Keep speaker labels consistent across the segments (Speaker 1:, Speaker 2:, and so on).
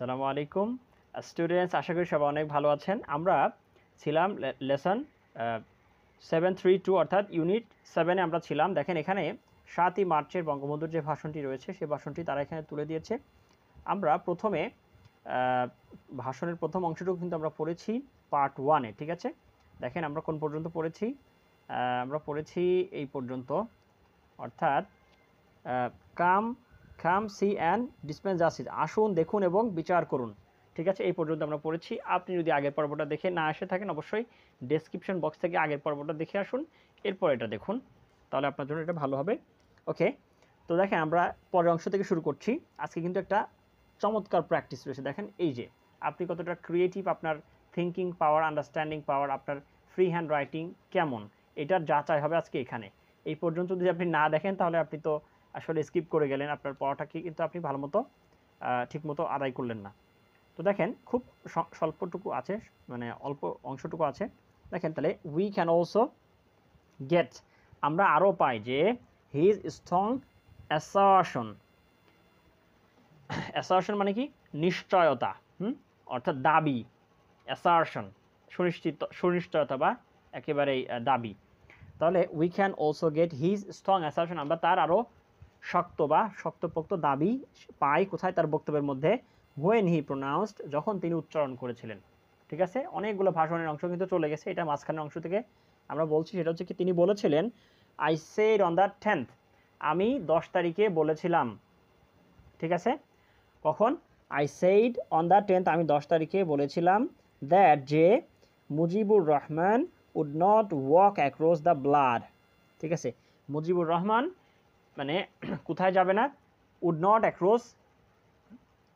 Speaker 1: আসসালামু আলাইকুম স্টুডেন্টস, আশা করি সবাই অনেক ভালো আছেন। আমরা ছিলাম লেসন 732 অর্থাৎ ইউনিট 7-এ আমরা ছিলাম। দেখেন এখানে 7ই মার্চের বঙ্গবন্ধুর যে ভাষণটি রয়েছে সেই ভাষণটি তারা এখানে তুলে দিয়েছে। আমরা প্রথমে ভাষণের প্রথম অংশটুকু কিন্তু আমরা পড়েছি পার্ট 1-এ, ঠিক আছে? দেখেন আমরা কোন পর্যন্ত পড়েছি। আমরা পড়েছি এই পর্যন্ত, অর্থাৎ কাম কাম সি অ্যান্ড ডিসপেন্স জাস্টিস, আসুন দেখুন এবং বিচার করুন, ঠিক আছে? এই পর্যন্ত আমরা পড়েছি। আপনি যদি আগের পর্বটা দেখে না এসে থাকেন, অবশ্যই ডেসক্রিপশন বক্স থেকে আগের পর্বটা দেখে আসুন, এরপর এটা দেখুন, তাহলে আপনার জন্য এটা ভালো হবে। ওকে, তো দেখেন আমরা পরের অংশ থেকে শুরু করছি। আজকে কিন্তু একটা চমৎকার প্র্যাকটিস রয়েছে। দেখেন এই যে আপনি কতটা ক্রিয়েটিভ, আপনার থিঙ্কিং পাওয়ার, আন্ডারস্ট্যান্ডিং পাওয়ার, আপনার ফ্রি হ্যান্ড রাইটিং কেমন, এটার যাচাই হবে আজকে এখানে। এই পর্যন্ত যদি আপনি না দেখেন তাহলে আপনি তো আসলে স্কিপ করে গেলেন, আপনার পড়াটাকে কিন্তু আপনি ভালো মতো ঠিকমতো আদায় করলেন না। তো দেখেন খুব স্বল্পটুকু আছে, মানে অল্প অংশটুকু আছে। দেখেন তাহলে উই ক্যান অলসো গেট, আমরা আরও পাই যে হিজ স্ট্রং অ্যাসার্শন। অ্যাসার্শন মানে কি? নিশ্চয়তা, অর্থাৎ দাবি। অ্যাসার্শন সুনিশ্চয়তা বা একেবারেই দাবি। তাহলে we can also get his strong assertion, আমরা তার আরও শক্ত বা শক্তপোক্ত দাবি পাই কোথায়? তার বক্তব্যের মধ্যে। হোয়েন হি প্রোনাউন্সড, যখন তিনি উচ্চারণ করেছিলেন, ঠিক আছে? অনেকগুলো ভাষণের অংশ কিন্তু চলে গেছে, এটা মাঝখানের অংশ থেকে আমরা বলছি। সেটা হচ্ছে কি, তিনি বলেছিলেন I said on the 10th, আমি 10 তারিখে বলেছিলাম, ঠিক আছে? কখন? I said on the 10th, আমি 10 তারিখে বলেছিলাম দ্যাট যে Mujibur Rahman would not walk across the blood, ঠিক আছে? মুজিবুর রহমান মানে কোথায় যাবে না? উড নট অ্যাক্রস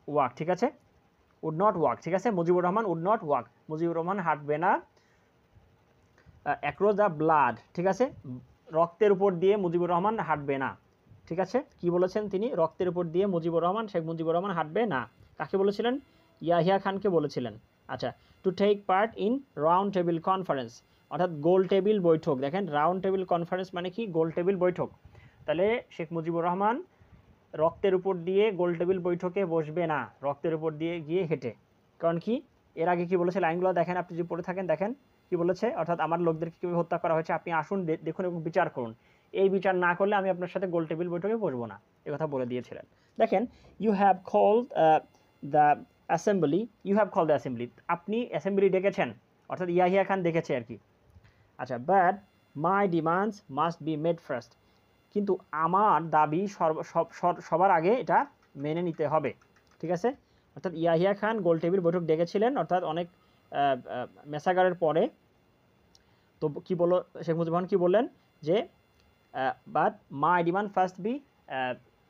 Speaker 1: ওয়াক, ঠিক আছে? উড নট ওয়াক, ঠিক আছে? Mujibur Rahman would not walk, Mujibur Rahman হাঁটবে না অ্যাক্রস দ্য ব্লাড, ঠিক আছে? রক্তের উপর দিয়ে মুজিবুর রহমান হাঁটবে না, ঠিক আছে? কি বলেছেন তিনি? রক্তের উপর দিয়ে মুজিবুর রহমান, শেখ মুজিবুর রহমান হাঁটবে না। কাকে বলেছিলেন? ইয়াহিয়া খানকে বলেছিলেন। আচ্ছা, to take part in round table conference, অর্থাৎ গোল টেবিল বৈঠক। দেখেন রাউন্ড টেবিল কনফারেন্স মানে কি? গোল টেবিল বৈঠক। তাহলে শেখ মুজিবুর রহমান রক্তের উপর দিয়ে গোল টেবিল বৈঠকে বসবে না, রক্তের উপর দিয়ে গিয়ে হেঁটে। কারণ কি? এর আগে কি বলেছে লাইনগুলো দেখেন, আপনি যদি পড়ে থাকেন দেখেন কি বলেছে, অর্থাৎ আমার লোকদেরকে কীভাবে হত্যা করা হয়েছে, আপনি আসুন দেখুন এবং বিচার করুন। এই বিচার না করলে আমি আপনার সাথে গোল টেবিল বৈঠকে বসবো না, এ কথা বলে দিয়েছিলেন। দেখেন you have called the assembly, you have called the assembly, আপনি অ্যাসেম্বলি ডেকেছেন, অর্থাৎ ইয়াহিয়া খান ডেকেছে আর কি। আচ্ছা, but my demands must be made first, কিন্তু আমার দাবি সবার আগে এটা মেনে নিতে হবে, ঠিক আছে? অর্থাৎ ইয়াহিয়া খান গোল টেবিল বৈঠক ডেকেছিলেন, অর্থাৎ অনেক মেসাগারের পরে। তো কি বলল শেখ মুজিবুর রহমান? কি বললেন? যে but my demand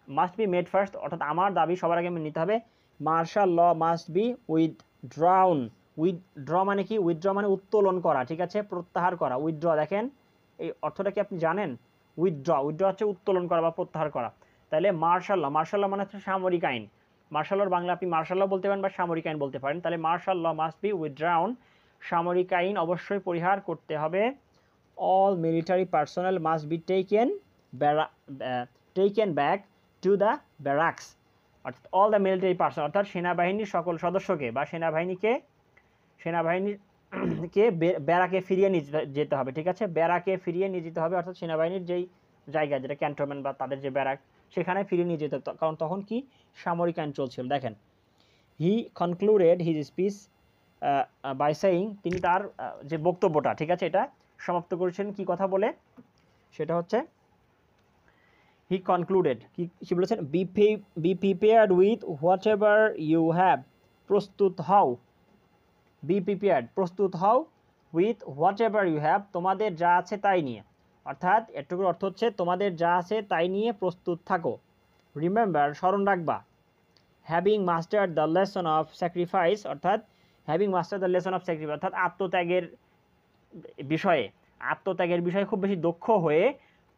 Speaker 1: must be made first, অর্থাৎ আমার দাবি সবার আগে মেনে নিতে হবে। Martial law must be withdrawn, withdraw মানে কি? উইথড্র মানে উত্তোলন করা, ঠিক আছে? প্রত্যাহার করা, উইথড্র। দেখেন এই অর্থটা কি আপনি জানেন? উইথড্র হচ্ছে উত্তোলন করা বা প্রত্যাহার করা। তাহলে মার্শাল ল মানে হচ্ছে সামরিক আইন। মার্শাল লর বাংলা আপনি মার্শাল ল বলতে পারেন বা সামরিক আইন বলতে পারেন। তাহলে martial law must be withdrawn, সামরিক আইন অবশ্যই পরিহার করতে হবে। All military personnel must be taken back to the barracks, অর্থাৎ অল দ্য মিলিটারি পার্সন, অর্থাৎ সেনাবাহিনীর সকল সদস্যকে বা সেনাবাহিনীকে ব্যারাকে ফিরিয়ে নিয়ে যেতে হবে, ঠিক আছে? ব্যারাকে ফিরিয়ে নিয়ে যেতে হবে, অর্থাৎ সেনাবাহিনীর যেই জায়গা, যেটা ক্যান্টনমেন্ট বা তাদের যে ব্যারাক, সেখানে ফিরিয়ে নিয়ে যেতে হবে, কারণ তখন কি সামরিক আইন চলছিল। দেখেন he concluded his speech by saying, তিনি তার যে বক্তব্যটা, ঠিক আছে, এটা সমাপ্ত করেছেন কি কথা বলে? সেটা হচ্ছে হি কনক্লুডেড, কি বলেছেন? Be prepared with whatever you have, প্রস্তুত হও। বি প্রিপেয়ার্ড, প্রস্তুত হও। With whatever you have, তোমাদের যা আছে তাই নিয়ে, অর্থাৎ এটুকুর অর্থ হচ্ছে তোমাদের যা আছে তাই নিয়ে প্রস্তুত থাকো। রিমেম্বার, স্মরণ রাখবা। Having master the lesson of sacrifice, অর্থাৎ having master the lesson of sacrifice, অর্থাৎ আত্মত্যাগের বিষয়ে খুব বেশি দক্ষ হয়ে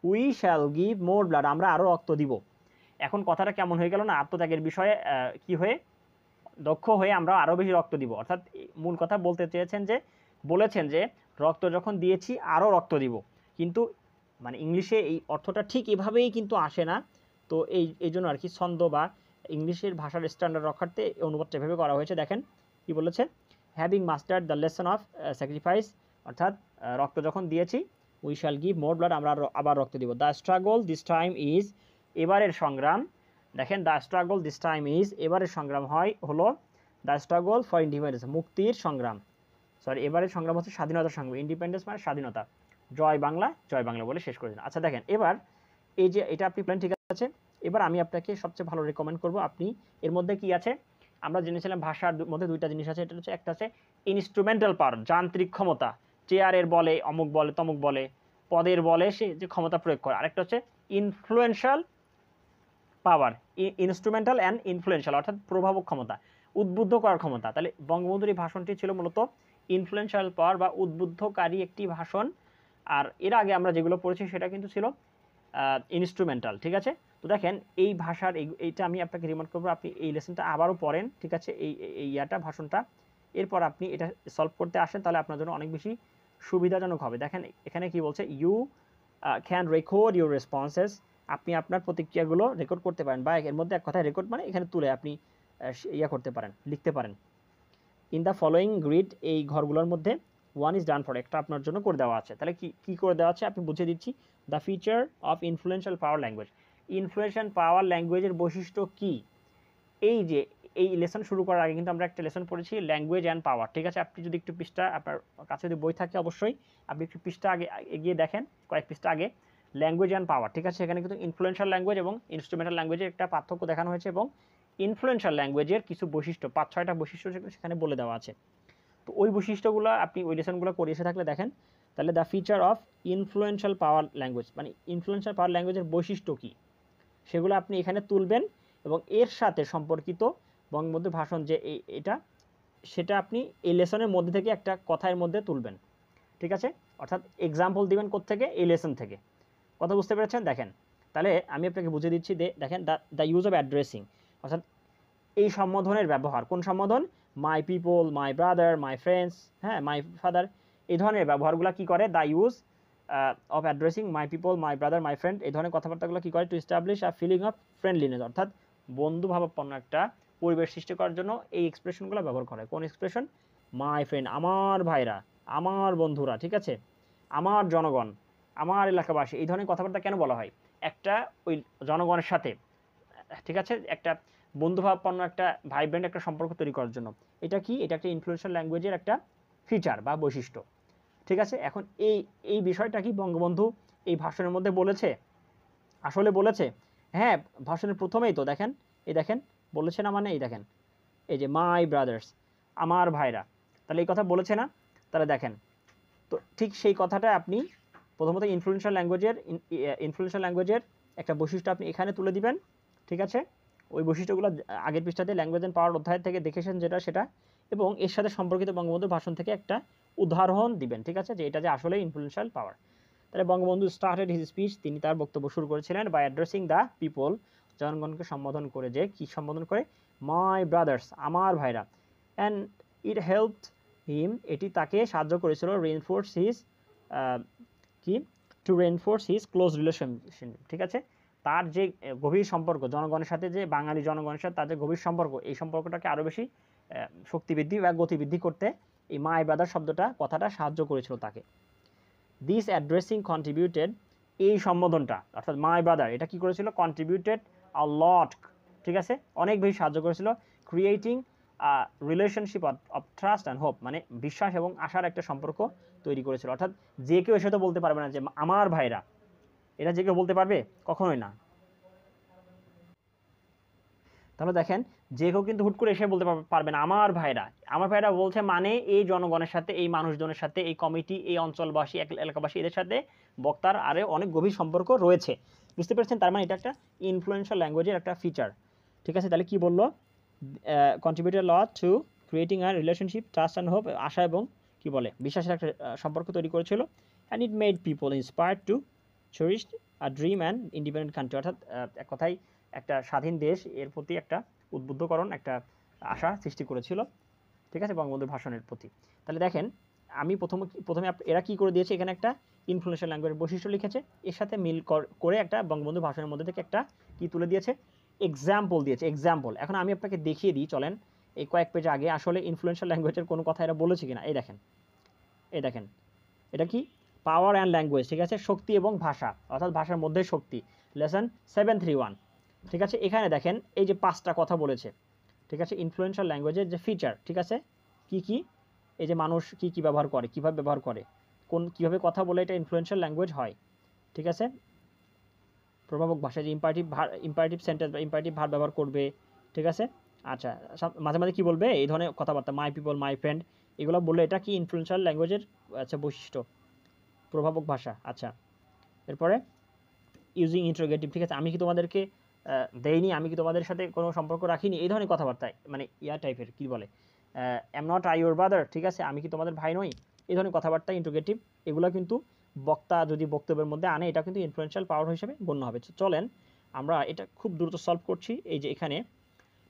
Speaker 1: we shall give more blood, আমরা আরও রক্ত দিব। এখন কথাটা কেমন হয়ে গেল না? আত্মত্যাগের বিষয়ে কি হয়ে? দক্ষ হয়ে আমরা আরও বেশি রক্ত দিব। অর্থাৎ মূল কথা বলতে চেয়েছেন যে, বলেছেন যে রক্ত যখন দিয়েছি আরও রক্ত দিব, কিন্তু মানে ইংলিশে এই অর্থটা ঠিক এভাবেই কিন্তু আসে না। তো এই জন্য আর কি ছন্দ বা ইংলিশের ভাষার স্ট্যান্ডার্ড রক্ষার্থে এই অনুবাদটা এভাবে করা হয়েছে। দেখেন কি বলেছে, having mustard the lesson of sacrifice, অর্থাৎ রক্ত যখন দিয়েছি, we shall give more blood, আমরা আবার রক্ত দিব। The struggle this time is, এবারের সংগ্রাম, দেখেন the struggle this time is, এবারের সংগ্রাম হলো দ্য স্ট্রাগল ফর ইন্ডিপেন্ডেন্স, মুক্তির সংগ্রাম, সরি এবারের সংগ্রাম হচ্ছে স্বাধীনতার সংগ্রাম, ইন্ডিপেন্ডেন্স মানে স্বাধীনতা, জয় বাংলা বলে শেষ করে দিন। আচ্ছা দেখেন এবার এই যে এটা আপনি প্ল্যান ঠিক আছে, এবার আমি আপনাকে সবচেয়ে ভালো রেকমেন্ড করব, আপনি এর মধ্যে কি আছে, আমরা জেনেছিলাম ভাষার মধ্যে দুইটা জিনিস আছে, এটা হচ্ছে একটা আছে ইনস্ট্রুমেন্টাল পাওয়ার, যান্ত্রিক ক্ষমতা, চেয়ারের বলে, অমুক বলে, তমুক বলে, পদের বলে সে যে ক্ষমতা প্রয়োগ করে, আরেকটা হচ্ছে influential power, instrumental and influential, অর্থাৎ প্রভাবক ক্ষমতা, উদ্বুদ্ধ করার ক্ষমতা। তাহলে বঙ্গবন্ধুর এই ভাষণটি ছিল মূলত ইনফ্লুয়েন্সিয়াল পাওয়ার বা উদ্বুদ্ধকারী একটি ভাষণ, আর এর আগে আমরা যেগুলো পড়েছি সেটা কিন্তু ছিল ইনস্ট্রুমেন্টাল, ঠিক আছে। তো দেখেন এই ভাষার এইটা আমি আপনাকে রিমাইন্ড করবো, আপনি এই লেসনটা আবারও পড়েন, ঠিক আছে, এই ভাষণটা, এরপর আপনি এটা সলভ করতে আসেন, তাহলে আপনার জন্য অনেক বেশি সুবিধাজনক হবে। দেখেন এখানে কি বলছে, you can record your responses, আপনি আপনার প্রতিক্রিয়াগুলো রেকর্ড করতে পারেন, বা এর মধ্যে এক কথায় রেকর্ড মানে এখানে তুলে আপনি করতে পারেন, লিখতে পারেন। ইন দ্য ফলোয়িং গ্রিড, এই ঘরগুলোর মধ্যে ওয়ান ইজ ডান ফর, একটা আপনার জন্য করে দেওয়া আছে। তাহলে কি করে দেওয়া আছে আপনি বুঝিয়ে দিচ্ছি। The feature of influential power language, influential power ল্যাঙ্গুয়েজের বৈশিষ্ট্য কি, এই যে এই লেসন শুরু করার আগে কিন্তু আমরা একটা লেসন পড়েছি ল্যাঙ্গুয়েজ অ্যান্ড পাওয়ার, ঠিক আছে। আপনি যদি একটু পৃষ্ঠা, আপনার কাছে যদি বই থাকে অবশ্যই আপনি একটু পৃষ্ঠা আগে এগিয়ে দেখেন, কয়েক পৃষ্ঠা আগে, ল্যাঙ্গুয়েজ অ্যান্ড পাওয়ার, ঠিক আছে। এখানে কিন্তু ইনফ্লুয়েন্সিয়াল ল্যাঙ্গুয়েজ এবং ইনস্ট্রুমেন্টাল ল্যাঙ্গুয়েজের একটা পার্থক্য দেখানো হয়েছে, এবং ইনফ্লুয়েন্সিয়াল ল্যাঙ্গুয়েজের কিছু বৈশিষ্ট্য, 5-6টা বৈশিষ্ট্য সেখানে বলে দেওয়া আছে। তো ওই বৈশিষ্ট্যগুলো আপনি ওই লেসনগুলো করে এসে থাকলে দেখেন, তাহলে the feature of influential power language, মানে ইনফ্লুয়েন্সিয়াল পাওয়ার ল্যাঙ্গুয়েজের বৈশিষ্ট্য কী, সেগুলো আপনি এখানে তুলবেন, এবং এর সাথে সম্পর্কিত বঙ্গবন্ধুর ভাষণ যে এটা, সেটা আপনি এই লেসনের মধ্যে থেকে একটা কথার মধ্যে তুলবেন, ঠিক আছে। অর্থাৎ এক্সাম্পল দিবেন কোত্থেকে, এই লেসন থেকে। কথা বুঝতে পেরেছেন? দেখেন তাহলে আমি আপনাকে বুঝিয়ে দিচ্ছি, দেখেন দ্য ইউজ অফ অ্যাড্রেসিং, অর্থাৎ এই সম্বোধনের ব্যবহার, কোন সম্বোধন, my people, my brother, my friends, হ্যাঁ, মাই ফাদার, এই ধরনের ব্যবহারগুলো কি করে, the use of addressing my people, my brother, my friend, এই ধরনের কথাবার্তাগুলো কী করে, to establish a feeling of friendliness, অর্থাৎ বন্ধুভাবাপন্ন একটা পরিবেশ সৃষ্টি করার জন্য এই এক্সপ্রেশনগুলো ব্যবহার করে। কোন এক্সপ্রেশন, মাই ফ্রেন্ড, আমার ভাইরা, আমার বন্ধুরা, ঠিক আছে, আমার জনগণ, আমার এলাকাবাসী, এই ধরনের কথাবার্তা কেন বলা হয়, একটা ওই জনগণের সাথে, ঠিক আছে, একটা বন্ধুভাবাপন্ন একটা ভাইব্রেন্ট একটা সম্পর্ক তৈরি করার জন্য। এটা কি, এটা একটা ইনফ্লুয়েন্সিয়াল ল্যাঙ্গুয়েজের একটা ফিচার বা বৈশিষ্ট্য, ঠিক আছে। এখন এই বিষয়টা কি বঙ্গবন্ধু এই ভাষণের মধ্যে বলেছে, আসলে বলেছে? হ্যাঁ, ভাষণের প্রথমেই তো দেখেন, এই দেখেন বলেছে না, মানে এই দেখেন, এই যে মাই ব্রাদার্স, আমার ভাইরা, তাহলে এই কথা বলেছে না? তাহলে দেখেন, তো ঠিক সেই কথাটা আপনি প্রথমত ইনফ্লুয়েন্সিয়াল ল্যাঙ্গুয়েজের একটা বৈশিষ্ট্য আপনি এখানে তুলে দিবেন, ঠিক আছে। ওই বৈশিষ্ট্যগুলো আগের পৃষ্ঠাতে ল্যাঙ্গুয়েজ অ্যান্ড পাওয়ার অধ্যায় থেকে দেখেছেন সেটা, এবং এর সাথে সম্পর্কিত বঙ্গবন্ধুর ভাষণ থেকে একটা উদাহরণ দিবেন, ঠিক আছে, যে এটা যে আসলে ইনফ্লুয়েন্সিয়াল পাওয়ার। তাহলে বঙ্গবন্ধু স্টার্টেড হিজ স্পিচ, তিনি তার বক্তব্য শুরু করেছিলেন বাই অ্যাড্রেসিং দ্য পিপল, জনগণকে সম্বোধন করে, যে কি সম্বোধন করে, মাই ব্রাদার্স, আমার ভাইরা, অ্যান্ড ইট হেল্পড হিম, এটি তাকে সাহায্য করেছিল, রেইনফোর্স হিজ কি, to reinforce his close relationship, ঠিক আছে, তার যে গভীর সম্পর্ক জনগণের সাথে, যে বাঙালি জনগণের সাথে তার যে গভীর সম্পর্ক, এই সম্পর্কটাকে আরও বেশি শক্তিবৃদ্ধি বা গতিবৃদ্ধি করতে এই মাই ব্রাদার শব্দটা, কথাটা সাহায্য করেছিল তাকে। দিস অ্যাড্রেসিং কন্ট্রিবিউটেড, এই সম্বোধনটা অর্থাৎ মাই ব্রাদার, এটা কি করেছিল, কন্ট্রিবিউটেড আ লট, ঠিক আছে, অনেক বেশি সাহায্য করেছিল, creating relationship of trust and hope, মানে বিশ্বাস এবং আশার একটা সম্পর্ক তৈরি করেছিল। অর্থাৎ যে কেউ এসে তো বলতে পারবে না যে আমার ভাইরা, এটা যে কেউ বলতে পারবে, কখনোই না। তাহলে দেখেন, যে কেউ কিন্তু হুট করে এসে বলতে পারবে না আমার ভাইরা বলছে, মানে এই জনগণের সাথে, এই মানুষজনের সাথে, এই কমিটি, এই অঞ্চলবাসী, এলাকাবাসী, এদের সাথে বক্তার আরও অনেক গভীর সম্পর্ক রয়েছে, বুঝতে পেরেছেন? তার মানে এটা একটা ইনফ্লুয়েন্সিয়াল ল্যাঙ্গুয়েজের একটা ফিচার, ঠিক আছে। তাহলে কি বললো, contributed lot to creating a relationship, trust and hope, আশা এবং কি বলে, বিশ্বাসের একটা সম্পর্ক তৈরি করেছিল, and it made people inspired to cherish a dream and independent country, অর্থাৎ এক কথায় একটা স্বাধীন দেশ এর প্রতি একটা উদ্বুদ্ধকরণ, একটা আশা সৃষ্টি করেছিল, ঠিক আছে, বঙ্গবন্ধুর ভাষণের প্রতি। তাহলে দেখেন, আমি প্রথমে এরা কি করে দিয়েছে, এখানে একটা ইনফ্লুয়েন্সিয়াল ল্যাঙ্গুয়েজের বৈশিষ্ট্য লিখেছে, এর সাথে মিল করে একটা বঙ্গবন্ধুর ভাষণের মধ্যে থেকে একটা কি তুলে দিয়েছে, এক্সাম্পল দিয়েছে, এক্সাম্পল। এখন আমি আপনাকে দেখিয়ে দিই, চলেন এই কয়েক পেজ আগে আসলে ইনফ্লুয়েন্সিয়াল ল্যাঙ্গুয়েজের কোনো কথা এরা বলেছে কিনা। এই দেখেন, এই দেখেন, এটা কি পাওয়ার অ্যান্ড ল্যাঙ্গুয়েজ, ঠিক আছে, শক্তি এবং ভাষা, অর্থাৎ ভাষার মধ্যে শক্তি, লেসন 731, ঠিক আছে। এখানে দেখেন এই যে 5টা কথা বলেছে, ঠিক আছে, ইনফ্লুয়েন্সিয়াল ল্যাঙ্গুয়েজের যে ফিচার, ঠিক আছে, কি কি, এই যে মানুষ কি কি ব্যবহার করে, কিভাবে ব্যবহার করে, কোন কিভাবে কথা বলে এটা ইনফ্লুয়েন্সিয়াল ল্যাঙ্গুয়েজ হয়, ঠিক আছে। প্রভাবক ভাষা, যে ইম্পারেটিভ সেন্টেন্স বা ইম্পারেটিভ ভার্ব ব্যবহার করবে, ঠিক আছে। আচ্ছা, মাঝে মাঝে কি বলবে, এই ধরনের কথাবার্তা, মাই পিপল, মাই ফ্রেন্ড, এগুলো বললে এটা কি ইনফ্লুয়েন্সিয়াল ল্যাঙ্গুয়েজের আচ্ছা বৈশিষ্ট্য, প্রভাবক ভাষা। আচ্ছা, এরপরে ইউজিং ইন্টারোগেটিভ, ঠিক আছে, আমি কি তোমাদেরকে দেইনি, আমি কি তোমাদের সাথে কোনো সম্পর্ক রাখিনি, এই ধরনের কথাবার্তায়, মানে ইয়া টাইপের, কি বলে, am not I your brother, ঠিক আছে, আমি কি তোমাদের ভাই নই, এই ধরনের কথাবার্তা ইন্টারোগেটিভ, এগুলো কিন্তু বক্তা যদি বক্তব্যের মধ্যে আনে এটা কিন্তু ইনফ্লুয়েন্সিয়াল পাওয়ার হিসেবে গণ্য হবে। চলেন আমরা এটা খুব দ্রুত সলভ করছি। এই যে এখানে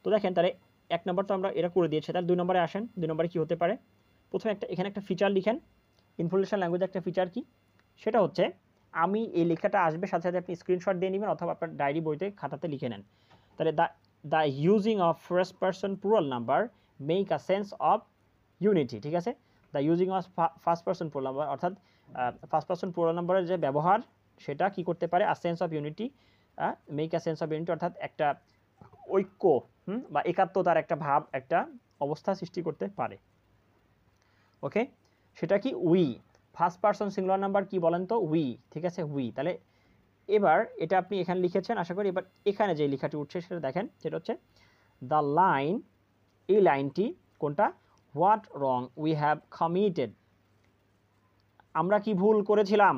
Speaker 1: তো দেখেন, তাহলে 1 নম্বর তো আমরা এটা করে দিয়েছে, তাহলে 2 নম্বরে আসেন। 2 নম্বরে কী হতে পারে, প্রথমে এখানে একটা ফিচার লিখেন, ইনফ্লুয়েন্সিয়াল ল্যাঙ্গুয়েজ একটা ফিচার কি, সেটা হচ্ছে আমি এই লেখাটা আসবে সাথে সাথে আপনি স্ক্রিনশট দিয়ে নেবেন অথবা আপনার ডায়েরি বইতে খাতাতে লিখে নেন। তাহলে the using of first person plural number make a sense of unity, ঠিক আছে। The using of first person plural number, অর্থাৎ ফার্স্ট পারসন প্লুরাল নাম্বারের যে ব্যবহার সেটা কি করতে পারে, a sense of unity, make a sense of unity, অর্থাৎ একটা ঐক্য বা একাত্মতার একটা ভাব, একটা অবস্থা সৃষ্টি করতে পারে। ওকে, সেটা কি we, first person singular number কি বলেন তো, উই, ঠিক আছে, উই। তাহলে এবার এটা আপনি এখানে লিখেছেন আশা করি। এবার এখানে যে লেখাটি উঠছে সেটা দেখেন, সেটা হচ্ছে দ্য লাইন, এই লাইনটি কোনটা, what wrong we have committed, আমরা কি ভুল করেছিলাম,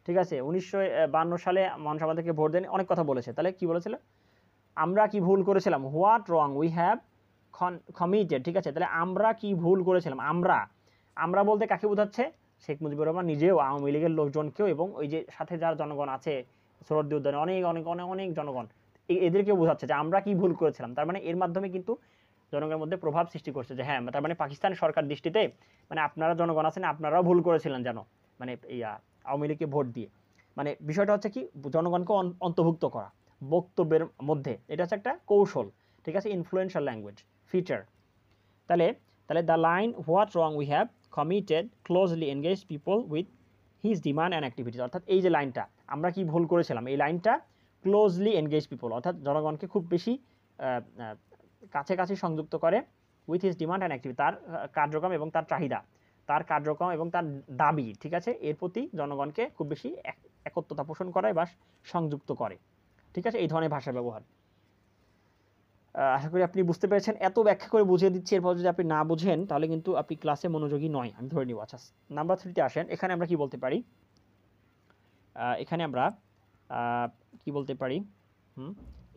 Speaker 1: ঠিক আছে। 1952 সালে মানুষ আমাদেরকে ভোট দেন, অনেক কথা বলেছে, তাহলে কি বলেছিল, আমরা কি ভুল করেছিলাম, what wrong we have committed, ঠিক আছে। তাহলে আমরা কি ভুল করেছিলাম, আমরা বলতে কাকে বোঝাচ্ছে, শেখ মুজিবুর রহমান নিজেও, আওয়ামী লীগের লোকজনকেও, এবং ওই যে সাথে যার জনগণ আছে সোহরাওয়ার্দী উদ্যানে অনেক অনেক অনেক অনেক জনগণ, এদেরকেও বোঝাচ্ছে যে আমরা কি ভুল করেছিলাম। তার মানে এর মাধ্যমে কিন্তু জনগণের মধ্যে প্রভাব সৃষ্টি করছে যে হ্যাঁ, তার মানে পাকিস্তান সরকার দৃষ্টিতে মানে আপনারা জনগণ আছেন, আপনারাও ভুল করেছিলেন যেন, মানে আওয়ামী লীগকে ভোট দিয়ে, মানে বিষয়টা হচ্ছে কি জনগণকে অন্তর্ভুক্ত করা বক্তব্যের মধ্যে, এটা হচ্ছে একটা কৌশল, ঠিক আছে, ইনফ্লুয়েন্সিয়াল ল্যাঙ্গুয়েজ ফিচার। তাহলে the line what wrong we have committed closely engage people with his demand and activities, অর্থাৎ এই যে লাইনটা, আমরা কি ভুল করেছিলাম, এই লাইনটা ক্লোজলি এনগেজ পিপল, অর্থাৎ জনগণকে খুব বেশি কাছাকাছি সংযুক্ত করে, with his demand and activity, তার কার্যক্রম এবং তার চাহিদা, তার কার্যক্রম এবং তার দাবি, ঠিক আছে, এর প্রতি জনগণকে খুব বেশি একত্রতা পোষণ করে বা সংযুক্ত করে, ঠিক আছে, এই ধরনের ভাষা ব্যবহার। আশা করি আপনি বুঝতে পেরেছেন। এত ব্যাখ্যা করে বুঝিয়ে দিচ্ছি, এরপর যদি আপনি না বুঝেন তাহলে কিন্তু আপনি ক্লাসে মনোযোগী নয়, আমি ধরে নিব। আচ্ছা, নাম্বার 3তে আসেন। এখানে আমরা কি বলতে পারি, এখানে আমরা কি বলতে পারি,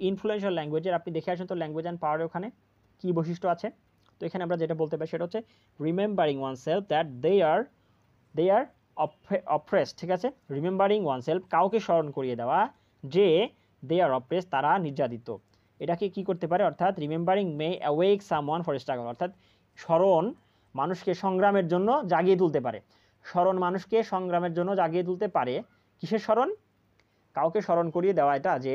Speaker 1: ইনফ্লুয়েন্সিয়াল ল্যাঙ্গুয়েজের আপনি দেখে আসেন তো ল্যাঙ্গুয়েজ অ্যান্ড পাওয়ারের ওখানে কি বৈশিষ্ট্য আছে। তো এখানে আমরা যেটা বলতে পারি সেটা হচ্ছে remembering oneself that they are oppressed, ঠিক আছে, রিমেম্বারিং ওয়ান সেলফ, কাউকে স্মরণ করিয়ে দেওয়া যে দে আর অপ্রেসড, তারা নির্যাতিত, এটাকে কি করতে পারে, অর্থাৎ remembering May awake someone for struggle, অর্থাৎ স্মরণ মানুষকে সংগ্রামের জন্য জাগিয়ে তুলতে পারে, স্মরণ মানুষকে সংগ্রামের জন্য জাগিয়ে তুলতে পারে। কিসের স্মরণ, কাউকে স্মরণ করিয়ে দেওয়া এটা যে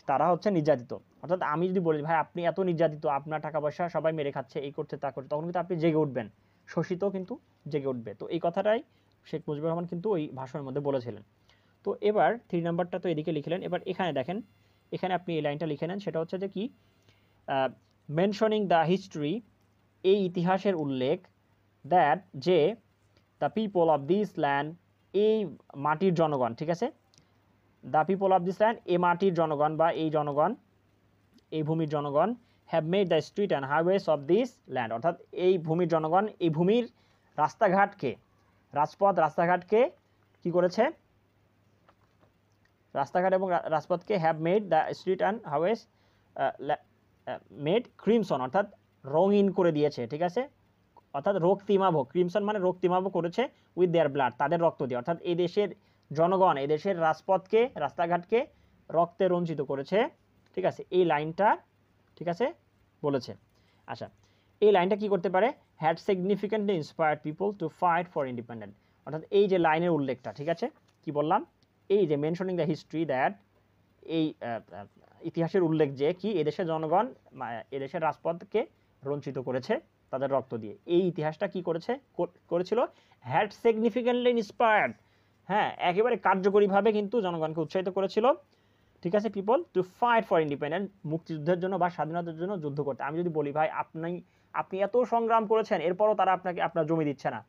Speaker 1: তারা হচ্ছে নির্যাতিত, অর্থাৎ আমি যদি বলি ভাই আপনি এত নির্যাতিত, আপনার টাকা পয়সা সবাই মেরে খাচ্ছে, এই করছে তা করছে, তখন কিন্তু আপনি জেগে উঠবেন, শোষিত কিন্তু জেগে উঠবে। তো এই কথাটাই শেখ মুজিবুর রহমান কিন্তু ওই ভাষণের মধ্যে বলেছিলেন। তো এবার 3 নাম্বারটা তো এদিকে লিখলেন। এবার এখানে দেখেন, এখানে আপনি এই লাইনটা লিখে নেন, সেটা হচ্ছে যে কি, মেনশনিং দ্য হিস্ট্রি, এই ইতিহাসের উল্লেখ, দ্যাট যে the people of this land, এই মাটির জনগণ, ঠিক আছে, the people of this land, এই মাটির জনগণ বা এই জনগণ, এই ভূমির জনগণ, have made the street and highways of this land, অর্থাৎ এই ভূমির জনগণ, এই ভূমির রাস্তাঘাটকে, রাজপথ রাস্তাঘাটকে কি করেছে, রাস্তাঘাট এবং রাজপথকে have made the street and highways made crimson, অর্থাৎ রঙিন করে দিয়েছে, ঠিক আছে, অর্থাৎ রক্তিমাভ, ক্রিমসন মানে রক্তিমাভ করেছে, উইথ দেয়ার ব্লাড, তাদের রক্ত দিয়ে, অর্থাৎ এই দেশের জনগণ এই দেশের রাজপথকে রাস্তাঘাটকে রক্তে রঞ্জিত করেছে, ঠিক আছে, এই লাইনটা, ঠিক আছে, বলেছে। আচ্ছা, এই লাইনটা কি করতে পারে, had significantly inspired people to fight for independent, অর্থাৎ এই যে লাইনের উল্লেখটা, ঠিক আছে, কি বললাম, এই যে মেনশনিং দ্য হিস্ট্রি দ্যাট, এই ইতিহাসের উল্লেখ যে কি এদেশের জনগণ এদেশের রাজপথকে রঞ্চিত করেছে তাদের রক্ত দিয়ে। এই ইতিহাসটা কি করেছিল, হ্যাড সিগনিফিক্যান্টলি ইন্সপায়ার্ড, হ্যাঁ একেবারে কার্যকরীভাবে কিন্তু জনগণকে উৎসাহিত করেছিল, ঠিক আছে, people to fight for independence, মুক্তিযুদ্ধের জন্য বা স্বাধীনতার জন্য যুদ্ধ করতে। আমি যদি বলি ভাই আপনি এত সংগ্রাম করেছেন এরপরও তারা আপনাকে আপনার জমি দিচ্ছে না,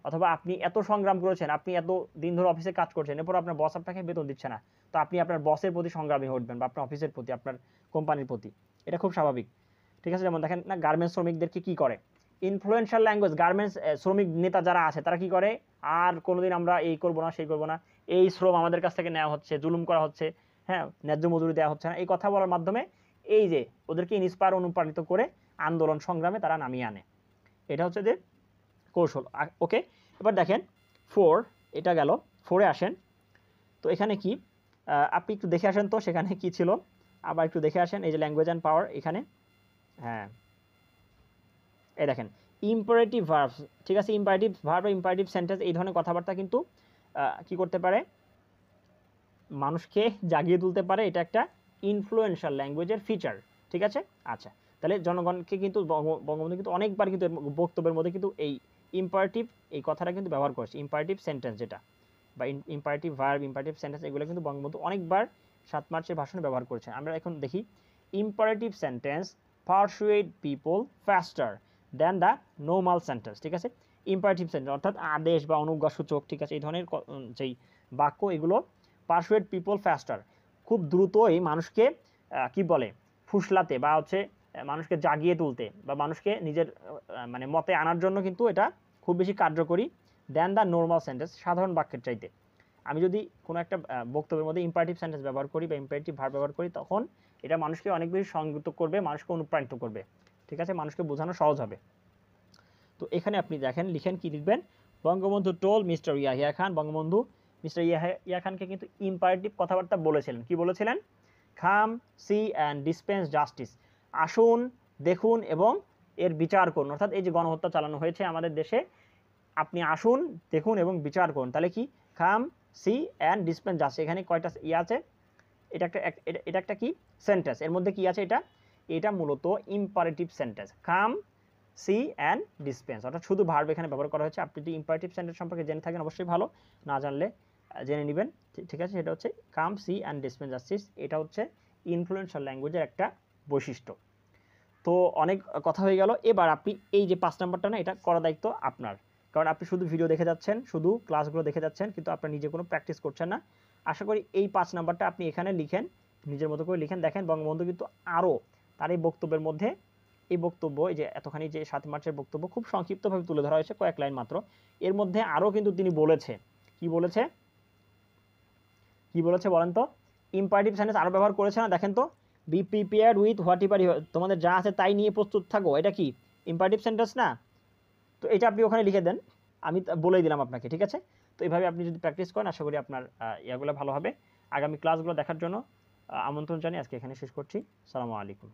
Speaker 1: অথবা আপনি এত সংগ্রাম করেছেন, আপনি এত দিন ধরে অফিসে কাজ করছেন, এরপর আপনার বস আপনাকে বেতন দিচ্ছে না, তো আপনি আপনার বসের প্রতি সংগ্রামী হয়ে উঠবেন বা আপনার অফিসের প্রতি, আপনার কোম্পানির প্রতি। এটা খুব স্বাভাবিক, ঠিক আছে। যেমন দেখেন না, গার্মেন্টস শ্রমিকদেরকে কি করে, ইনফ্লুয়েন্সিয়াল ল্যাঙ্গুয়েজ, গার্মেন্টস শ্রমিক নেতা যারা আছে তারা কি করে, আর কোনোদিন আমরা এই করবো না সেই করবো না, এই শ্রম আমাদের কাছ থেকে নেওয়া হচ্ছে, জুলুম করা হচ্ছে, হ্যাঁ ন্যায্য মজুরি দেওয়া হচ্ছে না, এই কথা বলার মাধ্যমে এই যে ওদেরকে ইন্সপায়ার অনুপ্রাণিত করে আন্দোলন সংগ্রামে তারা নামিয়ে আনে। এটা হচ্ছে যে কৌশল। ওকে, এবার দেখেন 4, এটা গেল, 4-এ আসেন। তো এখানে কি আপনি একটু দেখে আসেন তো সেখানে কি ছিল, আবার একটু দেখে আসেন। এই যে ল্যাঙ্গুয়েজ অ্যান্ড পাওয়ার, এখানে হ্যাঁ এই দেখেন ইম্পারেটিভ ভার্বস, ঠিক আছে, ইম্পারেটিভ ভার্ব বা ইম্পারেটিভ সেন্টেন্স এই ধরনের কথাবার্তা কিন্তু কি করতে পারে, মানুষকে জাগিয়ে তুলতে পারে। এটা একটা ইনফ্লুয়েন্সিয়াল ল্যাঙ্গুয়েজের ফিচার, ঠিক আছে। আচ্ছা, তাহলে জনগণকে কিন্তু বঙ্গবন্ধু কিন্তু অনেকবার কিন্তু বক্তব্যের মধ্যে কিন্তু এই ইম্পারেটিভ এই কথাটা কিন্তু ব্যবহার করেছে, ইম্পারেটিভ সেন্টেন্স যেটা, বা ইম্পারেটিভ ভার্ব, ইম্পারেটিভ সেন্টেন্স, এগুলো কিন্তু বঙ্গবন্ধু অনেকবার 7 মার্চের ভাষণে ব্যবহার করেছেন। আমরা এখন দেখি imperative sentence persuade people faster than the normal sentence, ঠিক আছে। ইম্পারেটিভ সেন্টেন্স অর্থাৎ আদেশ বা অনুজ্ঞাসূচক, ঠিক আছে, এই ধরনের যেই বাক্য এগুলো পারসুয়েড পিপল ফাস্টার, খুব দ্রুতই মানুষকে কি বলে ফুসলাতে বা হচ্ছে মানুষকে জাগিয়ে তুলতে বা মানুষকে নিজের মানে মতে আনার জন্য কিন্তু এটা খুব বেশি কার্যকরী দেন দ্য নর্মাল সেন্টেন্স, সাধারণ বাক্যের চাইতে। আমি যদি কোনো একটা বক্তব্যের মধ্যে ইম্পারেটিভ সেন্টেন্স ব্যবহার করি বা ইম্পারেটিভ ভার্ব ব্যবহার করি, তখন এটা মানুষকে অনেক বেশি সংযুক্ত করবে, মানুষকে অনুপ্রাণিত করবে, ঠিক আছে, মানুষকে বোঝানো সহজ হবে। তো এখানে আপনি দেখেন, লিখেন, কি লিখবেন, Bangabandhu toll mister Yahya Khan, Bangabandhu mister Yahya খানকে কিন্তু ইম্পারেটিভ কথাবার্তা বলেছিলেন। কি বলেছিলেন, কাম সি অ্যান্ড ডিসপেন্স জাস্টিস, আসুন, দেখুন এবং এর বিচার করুন। অর্থাৎ এই যে গণহত্যা চালানো হয়েছে আমাদের দেশে, আপনি আসুন, দেখুন এবং বিচার করুন। তাহলে কি, কাম সি অ্যান্ড ডিসপেন্স জাস্টিস, এখানে কয়টা আছে, এটা একটা কি সেন্টেন্স, এর মধ্যে কি আছে, এটা মূলত imperative sentence, come see and dispense, অর্থাৎ শুধু ভার্ব এখানে ব্যবহার করা হয়েছে। আপনি যদি ইম্পারেটিভ সেন্টেন্স সম্পর্কে জেনে থাকেন অবশ্যই ভালো, না জানলে জেনে নেবেন, ঠিক আছে। সেটা হচ্ছে কাম সি অ্যান্ড ডিসপেন্স জাস্টিস, এটা হচ্ছে ইনফ্লুয়েন্সিয়াল ল্যাঙ্গুয়েজের একটা বৈশিষ্ট্য। তো অনেক কথা হয়ে গেল, এবার আপনি এই যে 5 নাম্বারটা না, এটা করা দায়িত্ব আপনার, কারণ আপনি শুধু ভিডিও দেখে যাচ্ছেন, শুধু ক্লাসগুলো দেখে যাচ্ছেন, কিন্তু আপনার নিজে কোনো প্র্যাকটিস করছেন না। আশা করি এই 5 নাম্বারটা আপনি এখানে লিখেন, নিজের মতো করে লিখেন। দেখেন বঙ্গবন্ধু কিন্তু আরও তার এই বক্তব্যের মধ্যে, এই বক্তব্য, এই যে এতখানি যে 7 মার্চের বক্তব্য খুব সংক্ষিপ্তভাবে তুলে ধরা হয়েছে, কয়েক লাইন মাত্র, এর মধ্যে আরও কিন্তু তিনি বলেছে, কি বলেছে বলেন তো, ইম্পারেটিভ সেন্টেন্স আরও ব্যবহার করেছে না, দেখেন তো, B prepared with what ever, তোমাদের যা আছে তাই নিয়ে প্রস্তুত থাকো, এটা কি ইম্পারেটিভ সেন্টেন্স না? তো এটা আপনি ওখানে লিখে দেন, আমি বলেই দিলাম আপনাকে, ঠিক আছে। তো এইভাবে আপনি যদি প্র্যাকটিস করেন, আশা করি আপনার ইয়াগুলো ভালো হবে। আগামী ক্লাসগুলো দেখার জন্য আমন্ত্রণ জানিয়ে আজকে এখানে শেষ করছি। আসসালামু আলাইকুম।